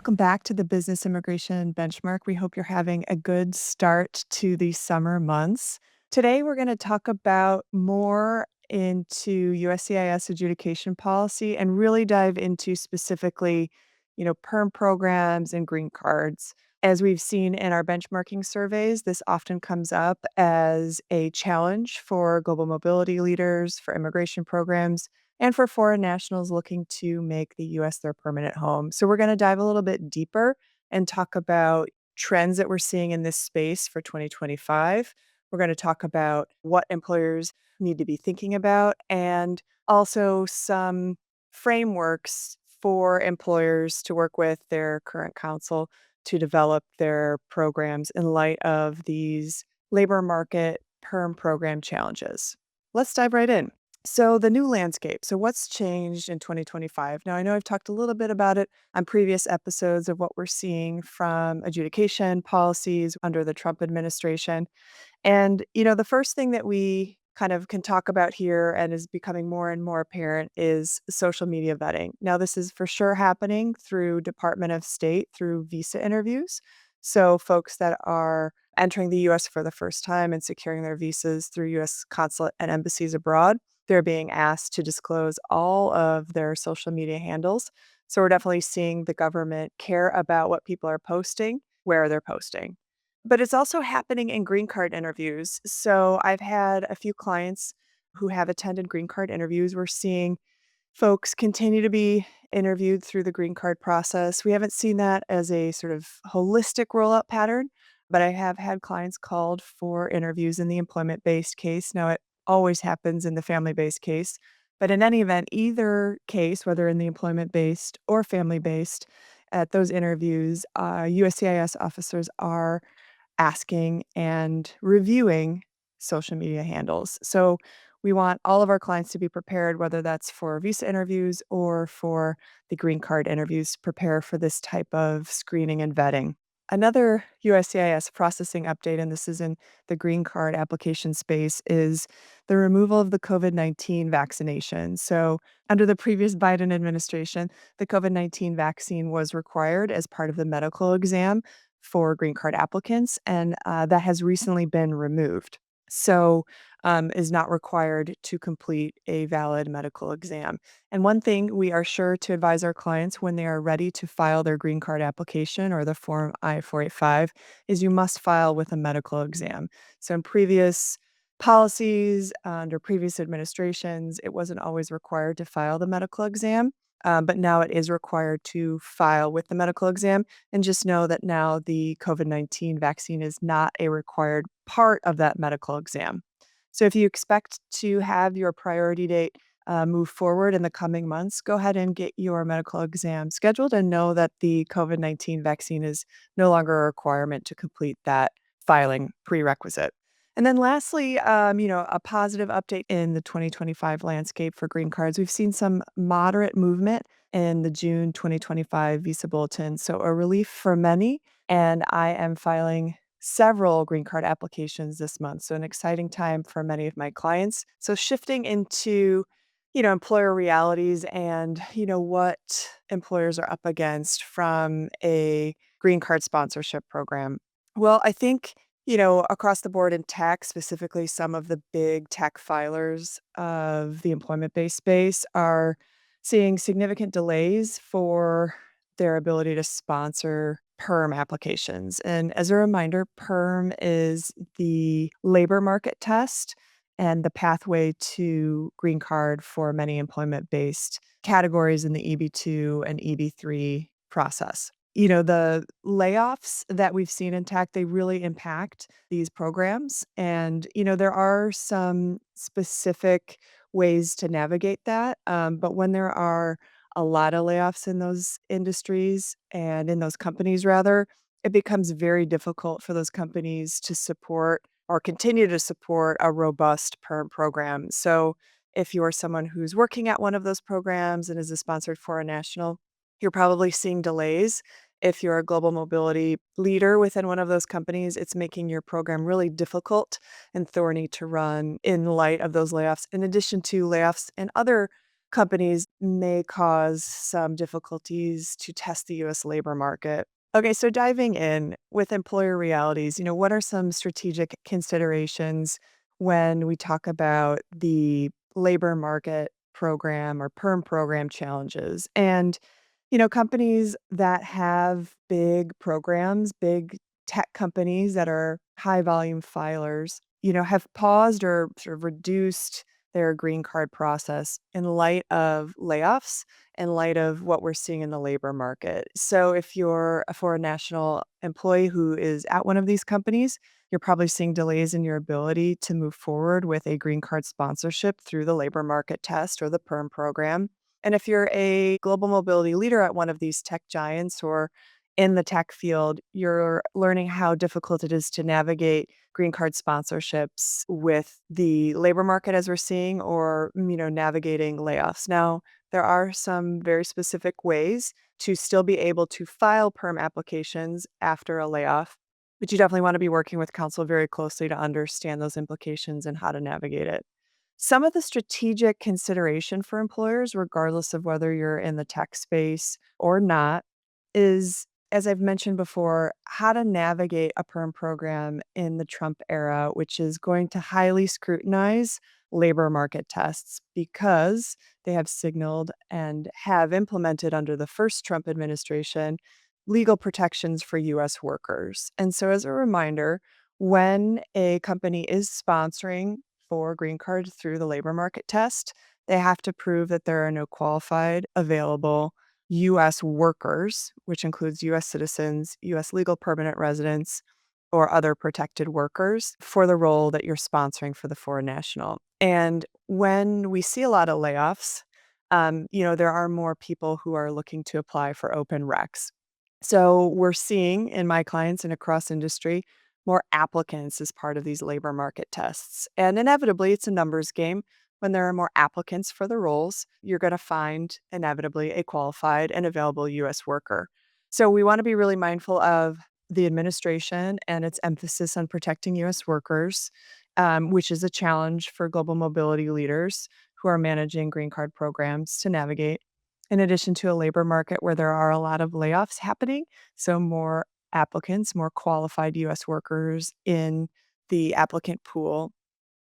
Welcome back to the Business Immigration Benchmark. We hope you're having a good start to the summer months. Today, we're going to talk about more into USCIS adjudication policy and really dive into specifically, perm programs and green cards. As we've seen in our benchmarking surveys, this often comes up as a challenge for global mobility leaders, for immigration programs, and for foreign nationals looking to make the US their permanent home. So, we're going to dive a little bit deeper and talk about trends that we're seeing in this space for 2025. We're going to talk about what employers need to be thinking about and also some frameworks for employers to work with their current counsel to develop their programs in light of these labor market perm program challenges. Let's dive right in. So, the new landscape. So, what's changed in 2025? Now, I know I've talked a little bit about it on previous episodes of what we're seeing from adjudication policies under the Trump administration. And, the first thing that we kind of can talk about here and is becoming more and more apparent is social media vetting. Now, this is for sure happening through Department of State, through visa interviews. So, folks that are entering the US for the first time and securing their visas through US consulate and embassies abroad, they're being asked to disclose all of their social media handles. So, we're definitely seeing the government care about what people are posting, where they're posting. But it's also happening in green card interviews. So I've had a few clients who have attended green card interviews. We're seeing folks continue to be interviewed through the green card process. We haven't seen that as a sort of holistic rollout pattern, but I have had clients called for interviews in the employment based case. Now, it always happens in the family based case. But in any event, either case, whether in the employment based or family based, at those interviews, USCIS officers are asking and reviewing social media handles. So we want all of our clients to be prepared, whether that's for visa interviews or for the green card interviews, to prepare for this type of screening and vetting. Another USCIS processing update, and this is in the green card application space, is the removal of the COVID-19 vaccination. So, under the previous Biden administration, the COVID-19 vaccine was required as part of the medical exam for green card applicants, and that has recently been removed. So, is not required to complete a valid medical exam. And one thing we are sure to advise our clients when they are ready to file their green card application or the Form I-485 is you must file with a medical exam. So, in previous policies under previous administrations, it wasn't always required to file the medical exam. But now it is required to file with the medical exam. And just know that now the COVID-19 vaccine is not a required part of that medical exam. So if you expect to have your priority date move forward in the coming months, go ahead and get your medical exam scheduled and know that the COVID-19 vaccine is no longer a requirement to complete that filing prerequisite. And then lastly, a positive update in the 2025 landscape for green cards. We've seen some moderate movement in the June 2025 visa bulletin. So a relief for many. And I am filing several green card applications this month. So an exciting time for many of my clients. So shifting into, employer realities and, what employers are up against from a green card sponsorship program. Well, I think across the board in tech, specifically some of the big tech filers of the employment-based space are seeing significant delays for their ability to sponsor perm applications. And as a reminder, perm is the labor market test and the pathway to green card for many employment-based categories in the EB2 and EB3 process. The layoffs that we've seen in tech, they really impact these programs. And, there are some specific ways to navigate that. But when there are a lot of layoffs in those industries and in those companies, rather, it becomes very difficult for those companies to support or continue to support a robust perm program. So, if you're someone who's working at one of those programs and is a sponsored foreign national, you're probably seeing delays. If you're a global mobility leader within one of those companies, it's making your program really difficult and thorny to run in light of those layoffs, in addition to layoffs in other companies may cause some difficulties to test the US labor market. Okay, so diving in with employer realities, what are some strategic considerations when we talk about the labor market program or perm program challenges? And companies that have big programs, big tech companies that are high volume filers, have paused or sort of reduced their green card process in light of layoffs, in light of what we're seeing in the labor market. So if you're a foreign national employee who is at one of these companies, you're probably seeing delays in your ability to move forward with a green card sponsorship through the labor market test or the perm program. And if you're a global mobility leader at one of these tech giants or in the tech field, you're learning how difficult it is to navigate green card sponsorships with the labor market as we're seeing or, navigating layoffs. Now, there are some very specific ways to still be able to file perm applications after a layoff, but you definitely want to be working with counsel very closely to understand those implications and how to navigate it. Some of the strategic consideration for employers, regardless of whether you're in the tech space or not, is, as I've mentioned before, how to navigate a perm program in the Trump era, which is going to highly scrutinize labor market tests because they have signaled and have implemented under the first Trump administration legal protections for US workers. And so, as a reminder, when a company is sponsoring for green card through the labor market test, they have to prove that there are no qualified, available US workers, which includes US citizens, US legal permanent residents, or other protected workers for the role that you're sponsoring for the foreign national. And when we see a lot of layoffs, there are more people who are looking to apply for open recs. So we're seeing in my clients and across industry more applicants as part of these labor market tests. And inevitably, it's a numbers game. When there are more applicants for the roles, you're going to find inevitably a qualified and available US worker. So we want to be really mindful of the administration and its emphasis on protecting US workers, which is a challenge for global mobility leaders who are managing green card programs to navigate. In addition to a labor market where there are a lot of layoffs happening, so more applicants, more qualified US workers in the applicant pool,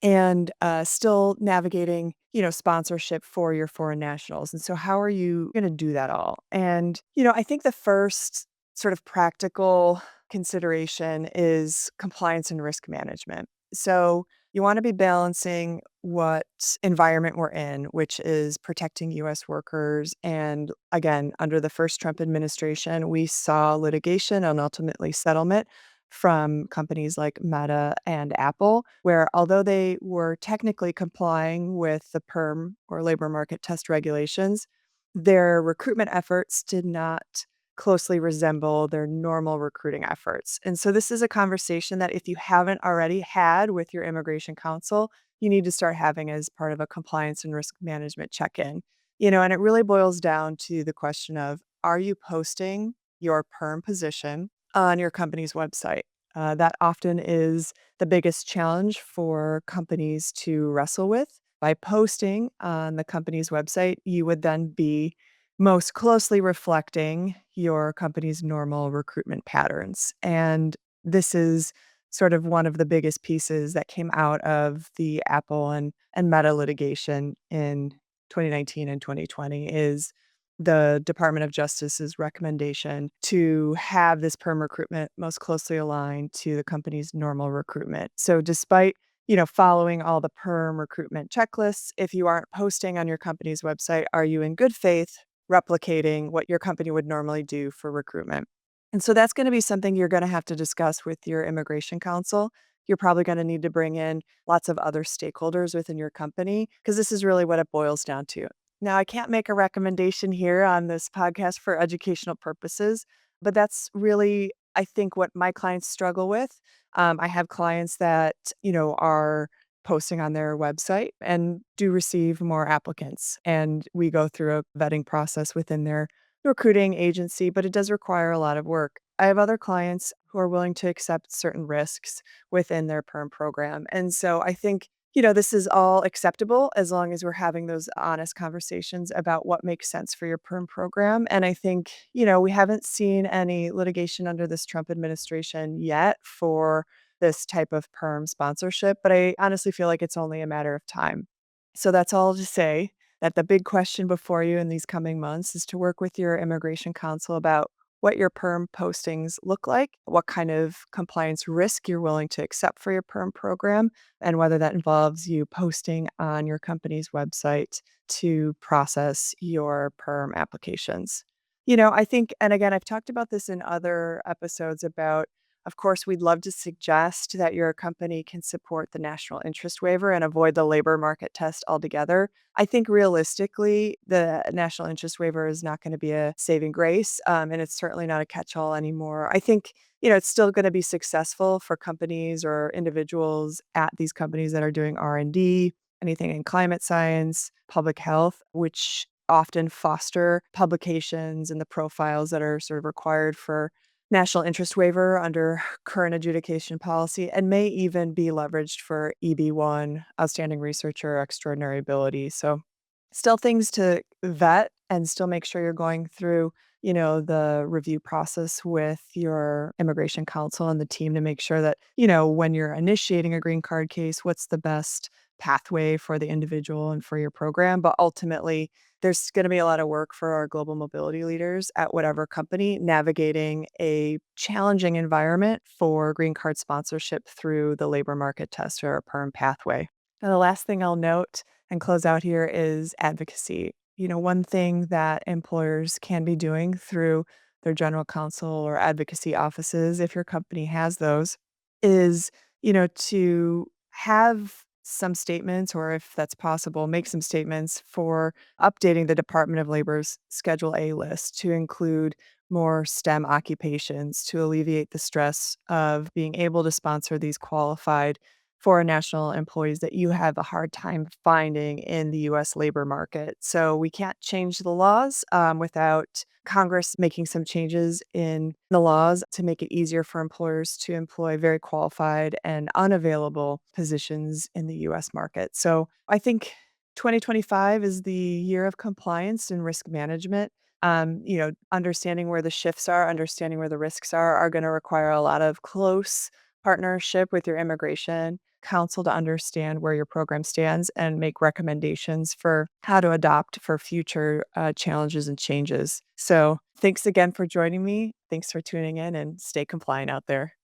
and still navigating, sponsorship for your foreign nationals. And so, how are you going to do that all? And, I think the first sort of practical consideration is compliance and risk management. So, you want to be balancing what environment we're in, which is protecting US workers. And again, under the first Trump administration, we saw litigation and ultimately settlement from companies like Meta and Apple, where although they were technically complying with the perm or labor market test regulations, their recruitment efforts did not closely resemble their normal recruiting efforts. And so this is a conversation that if you haven't already had with your immigration counsel, you need to start having as part of a compliance and risk management check-in. And it really boils down to the question of, are you posting your perm position on your company's website? That often is the biggest challenge for companies to wrestle with. By posting on the company's website, you would then be most closely reflecting your company's normal recruitment patterns. And this is sort of one of the biggest pieces that came out of the Apple and Meta litigation in 2019 and 2020 is the Department of Justice's recommendation to have this perm recruitment most closely aligned to the company's normal recruitment. So despite, following all the perm recruitment checklists, if you aren't posting on your company's website, are you in good faith replicating what your company would normally do for recruitment? And so that's going to be something you're going to have to discuss with your immigration counsel. You're probably going to need to bring in lots of other stakeholders within your company because this is really what it boils down to. Now, I can't make a recommendation here on this podcast for educational purposes, but that's really, I think, what my clients struggle with. I have clients that, are posting on their website and do receive more applicants. And we go through a vetting process within their recruiting agency, but it does require a lot of work. I have other clients who are willing to accept certain risks within their perm program. And so I think This is all acceptable as long as we're having those honest conversations about what makes sense for your perm program. And I think, we haven't seen any litigation under this Trump administration yet for this type of perm sponsorship, but I honestly feel like it's only a matter of time. So that's all to say that the big question before you in these coming months is to work with your immigration counsel about what your perm postings look like, what kind of compliance risk you're willing to accept for your perm program, and whether that involves you posting on your company's website to process your perm applications. I think, and again, I've talked about this in other episodes about, of course, we'd love to suggest that your company can support the national interest waiver and avoid the labor market test altogether. I think realistically, the national interest waiver is not going to be a saving grace, and it's certainly not a catch all anymore. I think it's still gonna be successful for companies or individuals at these companies that are doing R&D, anything in climate science, public health, which often foster publications and the profiles that are sort of required for national interest waiver under current adjudication policy and may even be leveraged for EB1, outstanding research or extraordinary ability. So still things to vet and still make sure you're going through, the review process with your immigration counsel and the team to make sure that, when you're initiating a green card case, what's the best pathway for the individual and for your program. But ultimately, there's going to be a lot of work for our global mobility leaders at whatever company navigating a challenging environment for green card sponsorship through the labor market test or a perm pathway. And the last thing I'll note and close out here is advocacy. One thing that employers can be doing through their general counsel or advocacy offices, if your company has those, is, to have some statements, or if that's possible, make some statements for updating the Department of Labor's Schedule A list to include more STEM occupations to alleviate the stress of being able to sponsor these qualified foreign national employees that you have a hard time finding in the US labor market. So we can't change the laws without Congress making some changes in the laws to make it easier for employers to employ very qualified and unavailable positions in the US market. So I think 2025 is the year of compliance and risk management. Understanding where the shifts are, understanding where the risks are going to require a lot of close partnership with your immigration counsel to understand where your program stands and make recommendations for how to adopt for future challenges and changes. So, thanks again for joining me. Thanks for tuning in and stay compliant out there.